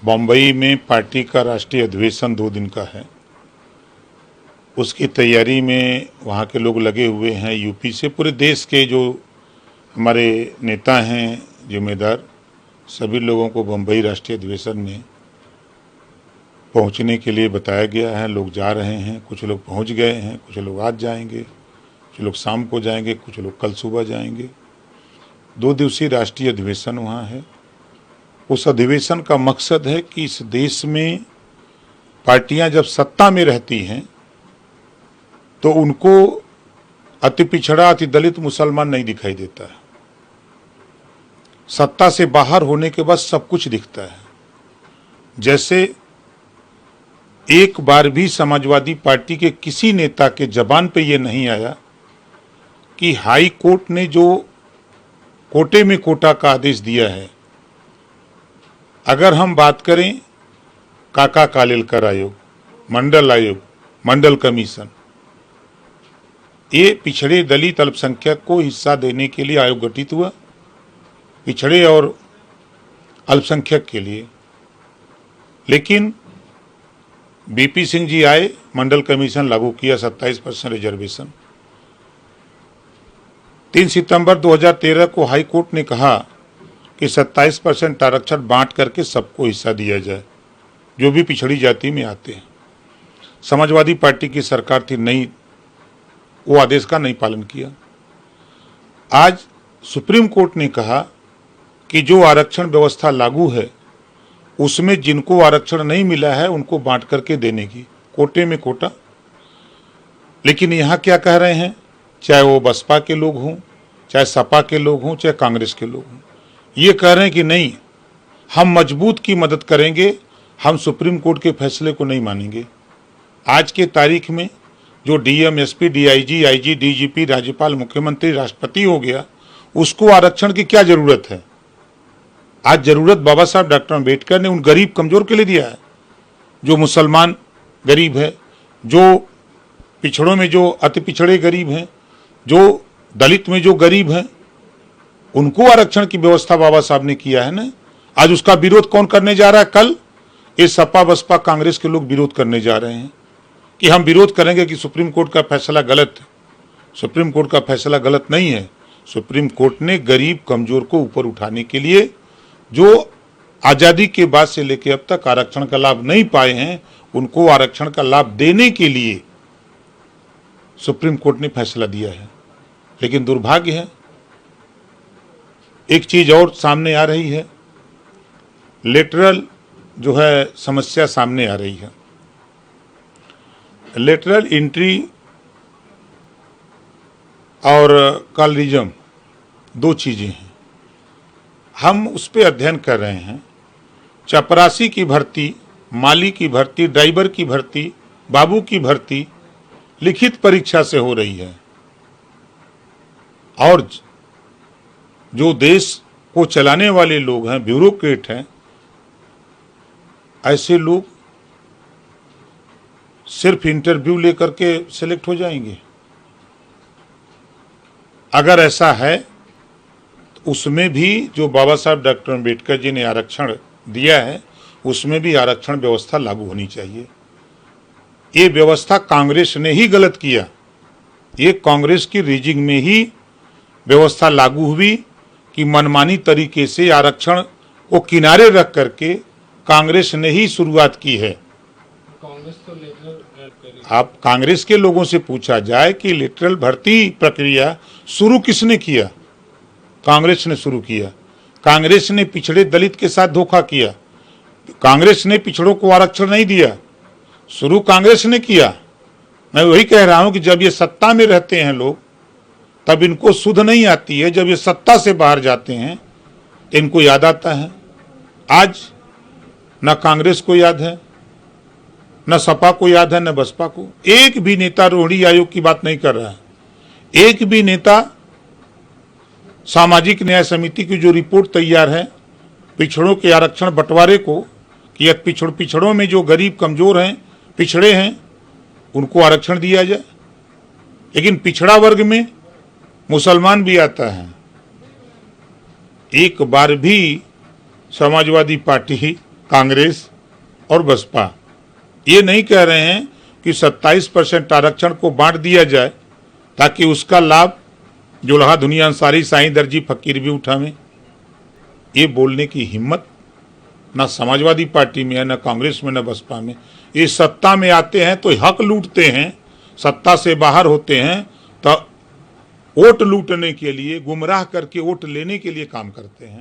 बम्बई में पार्टी का राष्ट्रीय अधिवेशन 2 दिन का है। उसकी तैयारी में वहाँ के लोग लगे हुए हैं। यूपी से पूरे देश के जो हमारे नेता हैं, जिम्मेदार, सभी लोगों को बम्बई राष्ट्रीय अधिवेशन में पहुँचने के लिए बताया गया है। लोग जा रहे हैं, कुछ लोग पहुँच गए हैं, कुछ लोग आज जाएंगे, कुछ लोग शाम को जाएंगे, कुछ लोग कल सुबह जाएंगे। 2 दिवसीय राष्ट्रीय अधिवेशन वहाँ है। उस अधिवेशन का मकसद है कि इस देश में पार्टियां जब सत्ता में रहती हैं तो उनको अति पिछड़ा, अति दलित मुसलमान नहीं दिखाई देता है। सत्ता से बाहर होने के बाद सब कुछ दिखता है। जैसे एक बार भी समाजवादी पार्टी के किसी नेता के जबान पे ये नहीं आया कि हाई कोर्ट ने जो कोटे में कोटा का आदेश दिया है, अगर हम बात करें काका कालेलकर आयोग, मंडल आयोग, मंडल कमीशन, ये पिछड़े दलित अल्पसंख्यक को हिस्सा देने के लिए आयोग गठित हुआ, पिछड़े और अल्पसंख्यक के लिए। लेकिन बीपी सिंह जी आए, मंडल कमीशन लागू किया, 27% रिजर्वेशन। 3 सितंबर 2013 को हाई कोर्ट ने कहा कि 27% आरक्षण बांट करके सबको हिस्सा दिया जाए जो भी पिछड़ी जाति में आते हैं। समाजवादी पार्टी की सरकार थी, नहीं, वो आदेश का नहीं पालन किया। आज सुप्रीम कोर्ट ने कहा कि जो आरक्षण व्यवस्था लागू है उसमें जिनको आरक्षण नहीं मिला है उनको बांट करके देने की, कोटे में कोटा। लेकिन यहाँ क्या कह रहे हैं, चाहे वो बसपा के लोग हों, चाहे सपा के लोग हों, चाहे कांग्रेस के लोग हों, ये कह रहे हैं कि नहीं, हम मजबूत की मदद करेंगे, हम सुप्रीम कोर्ट के फैसले को नहीं मानेंगे। आज के तारीख में जो DM, SP, DIG, IG, DGP, राज्यपाल, मुख्यमंत्री, राष्ट्रपति हो गया, उसको आरक्षण की क्या जरूरत है? आज जरूरत बाबा साहब डॉक्टर अम्बेडकर ने उन गरीब कमजोर के लिए दिया है। जो मुसलमान गरीब है, जो पिछड़ों में जो अति पिछड़े गरीब हैं, जो दलित में जो गरीब हैं, उनको आरक्षण की व्यवस्था बाबा साहब ने किया है ना। आज उसका विरोध कौन करने जा रहा है? कल ये सपा, बसपा, कांग्रेस के लोग विरोध करने जा रहे हैं कि हम विरोध करेंगे कि सुप्रीम कोर्ट का फैसला गलत है। सुप्रीम कोर्ट का फैसला गलत नहीं है। सुप्रीम कोर्ट ने गरीब कमजोर को ऊपर उठाने के लिए, जो आजादी के बाद से लेकर अब तक आरक्षण का लाभ नहीं पाए हैं, उनको आरक्षण का लाभ देने के लिए सुप्रीम कोर्ट ने फैसला दिया है। लेकिन दुर्भाग्य है, एक चीज और सामने आ रही है, लेटरल जो है समस्या सामने आ रही है। लेटरल एंट्री और कॉलरिज्म 2 चीजें हैं। हम उस पर अध्ययन कर रहे हैं। चपरासी की भर्ती, माली की भर्ती, ड्राइवर की भर्ती, बाबू की भर्ती लिखित परीक्षा से हो रही है। और जो देश को चलाने वाले लोग हैं, ब्यूरोक्रेट हैं, ऐसे लोग सिर्फ इंटरव्यू लेकर के सिलेक्ट हो जाएंगे। अगर ऐसा है तो उसमें भी जो बाबा साहब डॉक्टर अम्बेडकर जी ने आरक्षण दिया है, उसमें भी आरक्षण व्यवस्था लागू होनी चाहिए। ये व्यवस्था कांग्रेस ने ही गलत किया। ये कांग्रेस की रीजिंग में ही व्यवस्था लागू हुई कि मनमानी तरीके से आरक्षण को किनारे रख करके कांग्रेस ने ही शुरुआत की है। कांग्रेस तो लेटरल आप कांग्रेस के लोगों से पूछा जाए कि लेटरल भर्ती प्रक्रिया शुरू किसने किया? कांग्रेस ने शुरू किया। कांग्रेस ने पिछड़े दलित के साथ धोखा किया। कांग्रेस ने पिछड़ों को आरक्षण नहीं दिया, शुरू कांग्रेस ने किया। मैं वही कह रहा हूं कि जब ये सत्ता में रहते हैं लोग, तब इनको सुध नहीं आती है। जब ये सत्ता से बाहर जाते हैं तो इनको याद आता है। आज न कांग्रेस को याद है, न सपा को याद है, न बसपा को। एक भी नेता रोहिणी आयोग की बात नहीं कर रहा है। एक भी नेता सामाजिक न्याय समिति की जो रिपोर्ट तैयार है पिछड़ों के आरक्षण बंटवारे को, कि पिछड़ों में जो गरीब कमजोर हैं, पिछड़े हैं, उनको आरक्षण दिया जाए। लेकिन पिछड़ा वर्ग में मुसलमान भी आता है। एक बार भी समाजवादी पार्टी कांग्रेस और बसपा ये नहीं कह रहे हैं कि 27% आरक्षण को बांट दिया जाए ताकि उसका लाभ जुल्हा दुनिया अंसारी साईं दर्जी फकीर भी उठावें। ये बोलने की हिम्मत ना समाजवादी पार्टी में है, ना कांग्रेस में, ना बसपा में। ये सत्ता में आते हैं तो हक लूटते हैं, सत्ता से बाहर होते हैं तो वोट लूटने के लिए, गुमराह करके वोट लेने के लिए काम करते हैं।